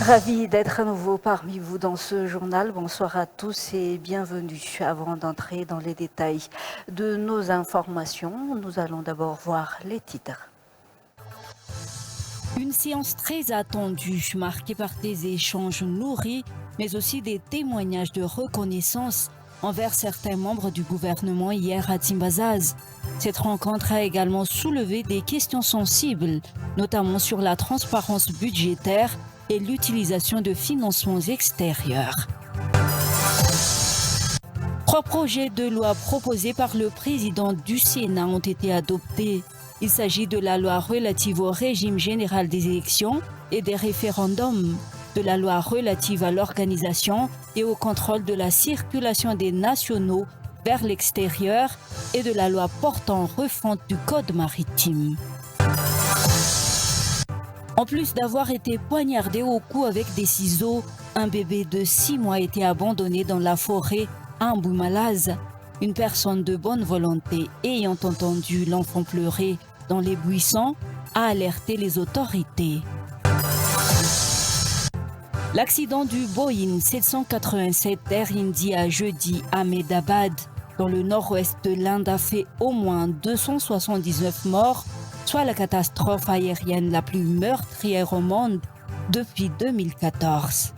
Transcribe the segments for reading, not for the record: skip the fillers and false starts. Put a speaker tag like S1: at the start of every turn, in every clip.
S1: Ravi d'être à nouveau parmi vous dans ce journal. Bonsoir à tous et bienvenue. Avant d'entrer dans les détails de nos informations, nous allons d'abord voir les titres.
S2: Une séance très attendue, marquée par des échanges nourris, mais aussi des témoignages de reconnaissance envers certains membres du gouvernement hier à Timbazaz. Cette rencontre a également soulevé des questions sensibles, notamment sur la transparence budgétaire et l'utilisation de financements extérieurs. 3 projets de loi proposés par le président du Sénat ont été adoptés. Il s'agit de la loi relative au régime général des élections et des référendums, de la loi relative à l'organisation et au contrôle de la circulation des nationaux vers l'extérieur et de la loi portant refonte du code maritime. En plus d'avoir été poignardé au cou avec des ciseaux, un bébé de 6 mois a été abandonné dans la forêt à Mboumalaz. Une personne de bonne volonté ayant entendu l'enfant pleurer dans les buissons a alerté les autorités. L'accident du Boeing 787 Air India jeudi à Ahmedabad, dans le nord-ouest de l'Inde, a fait au moins 279 morts, soit la catastrophe aérienne la plus meurtrière au monde depuis 2014.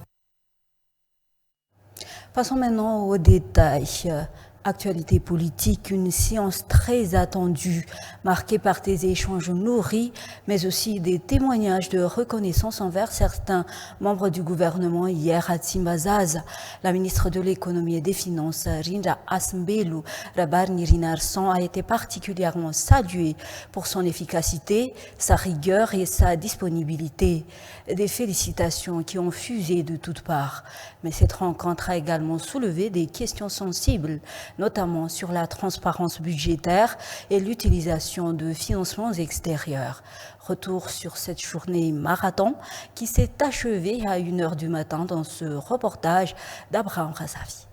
S1: Passons maintenant aux détails. Actualité politique, une séance très attendue, marquée par des échanges nourris, mais aussi des témoignages de reconnaissance envers certains membres du gouvernement hier à Timbazaz. La ministre de l'économie et des finances, Rinja Asmbelu Rabarni-Rinarsan, a été particulièrement saluée pour son efficacité, sa rigueur et sa disponibilité. Des félicitations qui ont fusé de toutes parts. Mais cette rencontre a également soulevé des questions sensibles, notamment sur la transparence budgétaire et l'utilisation de financements extérieurs. Retour sur cette journée marathon qui s'est achevée à 1h du matin dans ce reportage d'Abraham Razavi.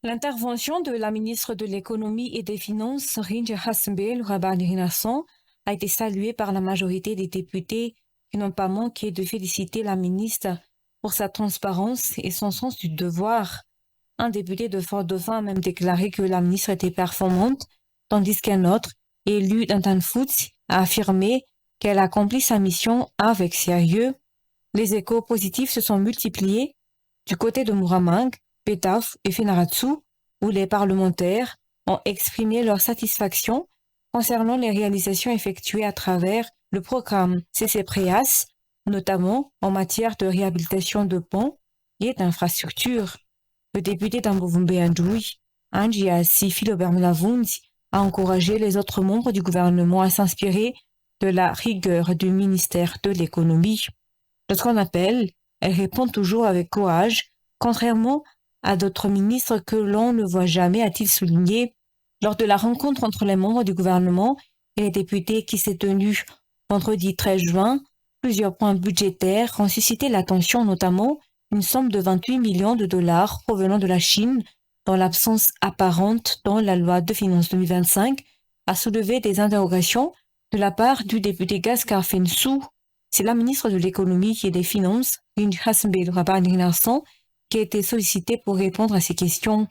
S3: L'intervention de la ministre de l'économie et des finances, Rinja Hasmbel Rabarni-Rinarsan, a été saluée par la majorité des députés qui n'ont pas manqué de féliciter la ministre pour sa transparence et son sens du devoir. Un député de Fort-Dauphin a même déclaré que la ministre était performante, tandis qu'un autre, élu d'Antanfoot, a affirmé qu'elle accomplit sa mission avec sérieux. Les échos positifs se sont multipliés du côté de Muramang, Petaf et Fenaratsu, où les parlementaires ont exprimé leur satisfaction concernant les réalisations effectuées à travers le programme CCPREAS, notamment en matière de réhabilitation de ponts et d'infrastructures. Le député d'Ambovumbe-Andjoui, Anjiasi Philobert-Mlavundi, a encouragé les autres membres du gouvernement à s'inspirer de la rigueur du ministère de l'économie. Lorsqu'on appelle, elle répond toujours avec courage, contrairement à d'autres ministres que l'on ne voit jamais, a-t-il souligné. Lors de la rencontre entre les membres du gouvernement et les députés qui s'est tenue vendredi 13 juin, plusieurs points budgétaires ont suscité l'attention, notamment une somme de 28 millions de dollars provenant de la Chine, dont l'absence apparente dans la loi de finances 2025 a soulevé des interrogations de la part du député Gaskar Fensou. C'est la ministre de l'économie et des finances, Rinja Hasmbel Rabarni-Rinarsan, qui a été sollicitée pour répondre à ces questions.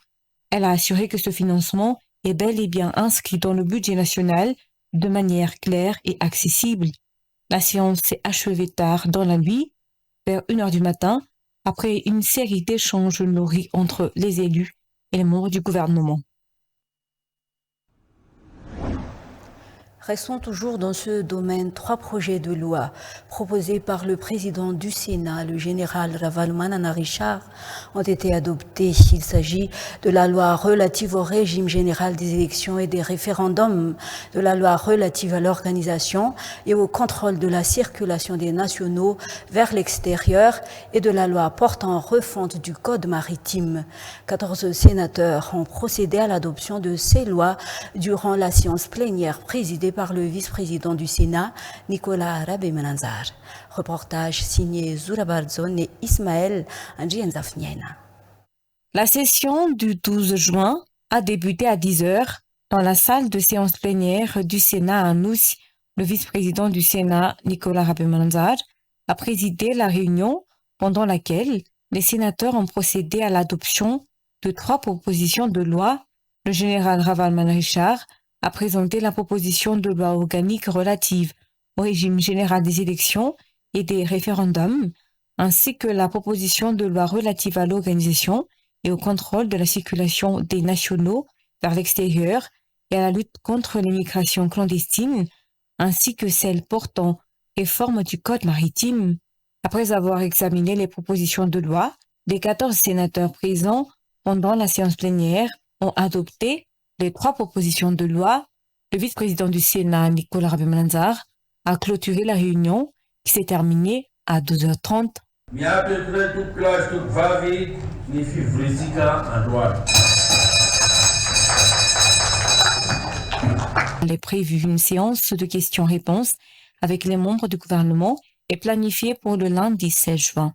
S3: Elle a assuré que ce financement est bel et bien inscrit dans le budget national de manière claire et accessible. La séance s'est achevée tard dans la nuit, vers 1h du matin, après une série d'échanges nourris entre les élus et les membres du gouvernement.
S1: Restons toujours dans ce domaine. 3 projets de loi proposés par le président du Sénat, le général Ravalomanana Richard, ont été adoptés. Il s'agit de la loi relative au régime général des élections et des référendums, de la loi relative à l'organisation et au contrôle de la circulation des nationaux vers l'extérieur et de la loi portant refonte du code maritime. 14 sénateurs ont procédé à l'adoption de ces lois durant la séance plénière présidée par le vice-président du Sénat, Nicolas Rabé-Menanzar. Reportage signé Zoura Barzone et Ismaël Andjienzafniena.
S3: La session du 12 juin a débuté à 10h dans la salle de séance plénière du Sénat à Nous. Le vice-président du Sénat, Nicolas Rabé-Menanzar, a présidé la réunion pendant laquelle les sénateurs ont procédé à l'adoption de 3 propositions de loi. Le général Ravalman Richard a présenté la proposition de loi organique relative au régime général des élections et des référendums, ainsi que la proposition de loi relative à l'organisation et au contrôle de la circulation des nationaux vers l'extérieur et à la lutte contre l'immigration clandestine, ainsi que celle portant réforme du Code maritime. Après avoir examiné les propositions de loi, les 14 sénateurs présents pendant la séance plénière ont adopté les 3 propositions de loi. Le vice-président du Sénat, Nicolas Rabé-Manzar, a clôturé la réunion qui s'est terminée à 12h30. Il est prévu une séance de questions-réponses avec les membres du gouvernement est planifiée pour le lundi 16 juin.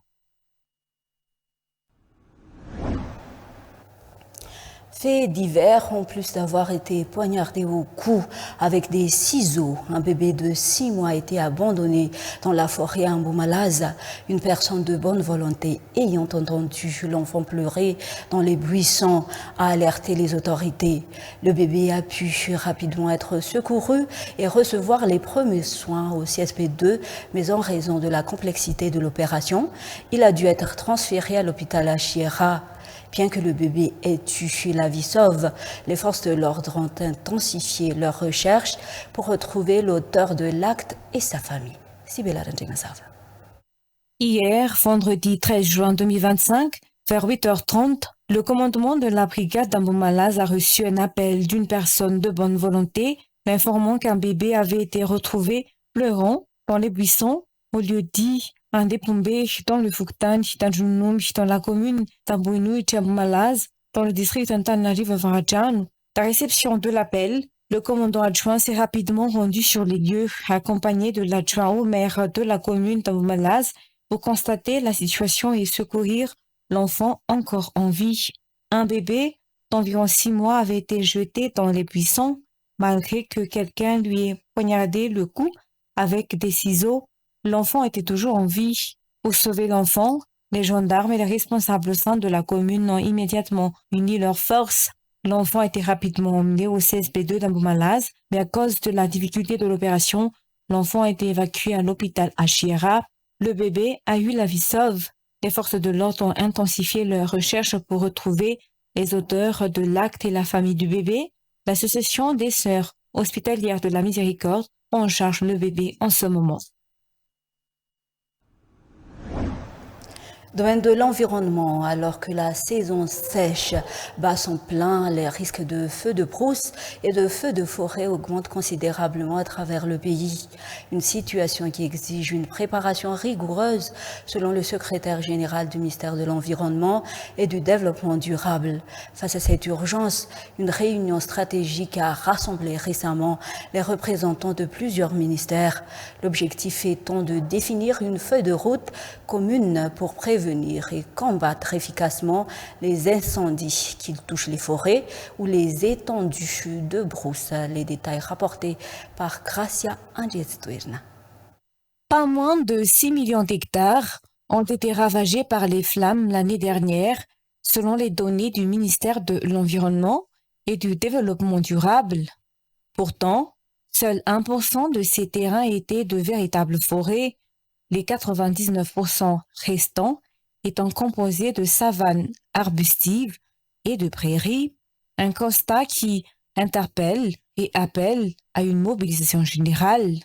S1: Faits divers, en plus d'avoir été poignardé au cou avec des ciseaux, un bébé de 6 mois a été abandonné dans la forêt à Mbomalaza. Une personne de bonne volonté ayant entendu l'enfant pleurer dans les buissons a alerté les autorités. Le bébé a pu rapidement être secouru et recevoir les premiers soins au CSP2, mais en raison de la complexité de l'opération, il a dû être transféré à l'hôpital Achiera. Bien que le bébé ait eu la vie sauve, les forces de l'ordre ont intensifié leurs recherches pour retrouver l'auteur de l'acte et sa famille.
S3: Hier, vendredi 13 juin 2025, vers 8h30, le commandement de la brigade d'Ambomalaza a reçu un appel d'une personne de bonne volonté l'informant qu'un bébé avait été retrouvé pleurant dans les buissons au lieu dit un déplombé dans le Fuktan, dans la commune d'Ambouinou et Ambomalaza, dans le district d'Antananarivo-Varajano. La réception de l'appel, le commandant adjoint s'est rapidement rendu sur les lieux, accompagné de l'adjoint au maire de la commune d'Ambomalaza, pour constater la situation et secourir l'enfant encore en vie. Un bébé d'environ 6 mois avait été jeté dans les buissons, malgré que quelqu'un lui ait poignardé le cou avec des ciseaux. L'enfant était toujours en vie. Pour sauver l'enfant, les gendarmes et les responsables au sein de la commune ont immédiatement uni leurs forces. L'enfant a été rapidement emmené au CSP2 d'Ambomalaza, mais à cause de la difficulté de l'opération, l'enfant a été évacué à l'hôpital Achiera. Le bébé a eu la vie sauve. Les forces de l'ordre ont intensifié leurs recherches pour retrouver les auteurs de l'acte et la famille du bébé. L'association des sœurs hospitalières de la Miséricorde en charge le bébé en ce moment.
S1: Domaine de l'environnement, alors que la saison sèche bat son plein, les risques de feux de brousse et de feux de forêt augmentent considérablement à travers le pays. Une situation qui exige une préparation rigoureuse, selon le secrétaire général du ministère de l'Environnement et du Développement durable. Face à cette urgence, une réunion stratégique a rassemblé récemment les représentants de plusieurs ministères. L'objectif étant de définir une feuille de route commune pour prévenir et combattre efficacement les incendies qui touchent les forêts ou les étendues de brousse. Les détails rapportés par Gracia Angestuirna.
S3: Pas moins de 6 millions d'hectares ont été ravagés par les flammes l'année dernière, selon les données du ministère de l'Environnement et du Développement durable. Pourtant, seul 1% de ces terrains étaient de véritables forêts, les 99% restants étant composés de savanes arbustives et de prairies, un constat qui interpelle et appelle à une mobilisation générale.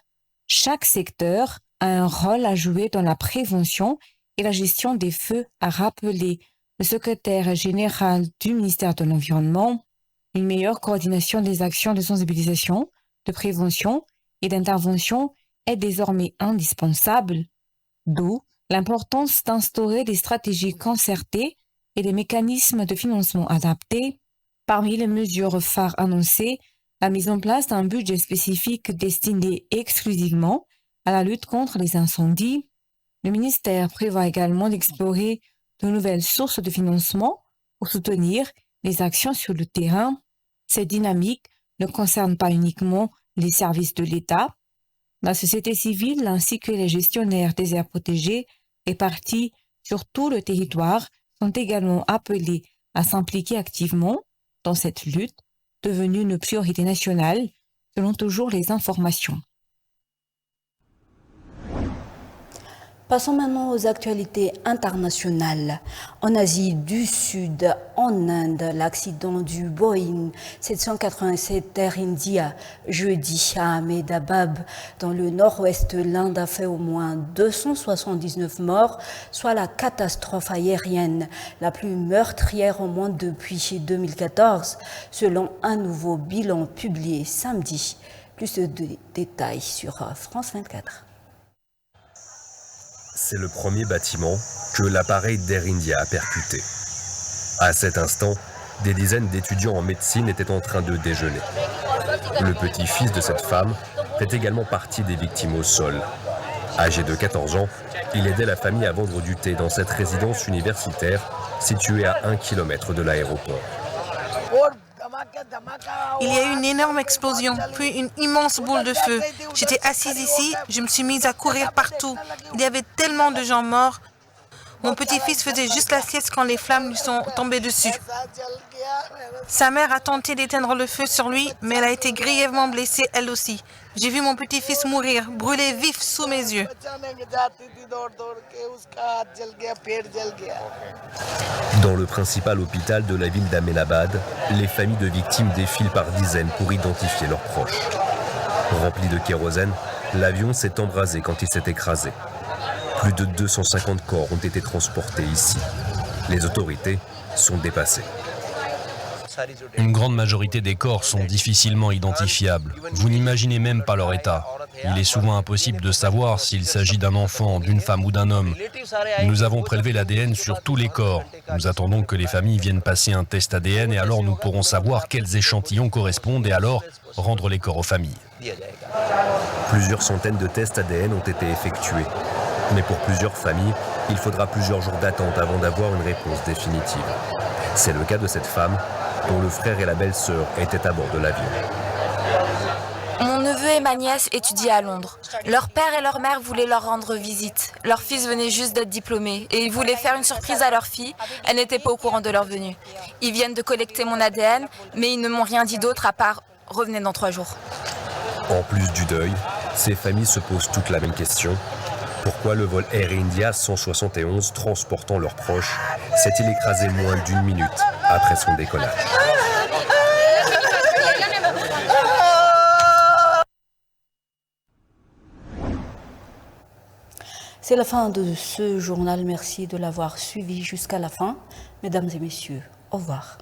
S3: Chaque secteur a un rôle à jouer dans la prévention et la gestion des feux, a rappelé le secrétaire général du ministère de l'Environnement. Une meilleure coordination des actions de sensibilisation, de prévention et d'intervention est désormais indispensable, d'où l'importance d'instaurer des stratégies concertées et des mécanismes de financement adaptés. Parmi les mesures phares annoncées, la mise en place d'un budget spécifique destiné exclusivement à la lutte contre les incendies. Le ministère prévoit également d'explorer de nouvelles sources de financement pour soutenir les actions sur le terrain. Cette dynamique ne concerne pas uniquement les services de l'État. La société civile ainsi que les gestionnaires des aires protégées est partie sur tout le territoire sont également appelés à s'impliquer activement dans cette lutte devenue une priorité nationale, selon toujours les informations.
S1: Passons maintenant aux actualités internationales. En Asie du Sud, en Inde, l'accident du Boeing 787 Air India jeudi à Ahmedabad, dans le nord-ouest de l'Inde, a fait au moins 279 morts, soit la catastrophe aérienne la plus meurtrière au monde depuis 2014, selon un nouveau bilan publié samedi. Plus de détails sur France 24.
S4: C'est le premier bâtiment que l'appareil d'Air India a percuté. À cet instant, des dizaines d'étudiants en médecine étaient en train de déjeuner. Le petit-fils de cette femme fait également partie des victimes au sol. Âgé de 14 ans, il aidait la famille à vendre du thé dans cette résidence universitaire située à 1 km de l'aéroport.
S5: Il y a eu une énorme explosion, puis une immense boule de feu. J'étais assise ici, je me suis mise à courir partout. Il y avait tellement de gens morts. Mon petit-fils faisait juste la sieste quand les flammes lui sont tombées dessus. Sa mère a tenté d'éteindre le feu sur lui, mais elle a été grièvement blessée elle aussi. J'ai vu mon petit-fils mourir, brûlé vif sous mes yeux.
S4: Dans le principal hôpital de la ville d'Ahmedabad, les familles de victimes défilent par dizaines pour identifier leurs proches. Rempli de kérosène, l'avion s'est embrasé quand il s'est écrasé. Plus de 250 corps ont été transportés ici. Les autorités sont dépassées.
S6: Une grande majorité des corps sont difficilement identifiables. Vous n'imaginez même pas leur état. Il est souvent impossible de savoir s'il s'agit d'un enfant, d'une femme ou d'un homme. Nous avons prélevé l'ADN sur tous les corps. Nous attendons que les familles viennent passer un test ADN et alors nous pourrons savoir quels échantillons correspondent et alors rendre les corps aux familles.
S4: Plusieurs centaines de tests ADN ont été effectués. Mais pour plusieurs familles, il faudra plusieurs jours d'attente avant d'avoir une réponse définitive. C'est le cas de cette femme, dont le frère et la belle-sœur étaient à bord de l'avion.
S7: Mon neveu et ma nièce étudiaient à Londres. Leur père et leur mère voulaient leur rendre visite. Leur fils venait juste d'être diplômé et ils voulaient faire une surprise à leur fille. Elle n'était pas au courant de leur venue. Ils viennent de collecter mon ADN, mais ils ne m'ont rien dit d'autre à part « revenez dans 3 jours ».
S4: En plus du deuil, ces familles se posent toutes la même question. Pourquoi le vol Air India 171 transportant leurs proches s'est-il écrasé moins d'1 minute après son décollage?
S1: C'est la fin de ce journal. Merci de l'avoir suivi jusqu'à la fin. Mesdames et messieurs, au revoir.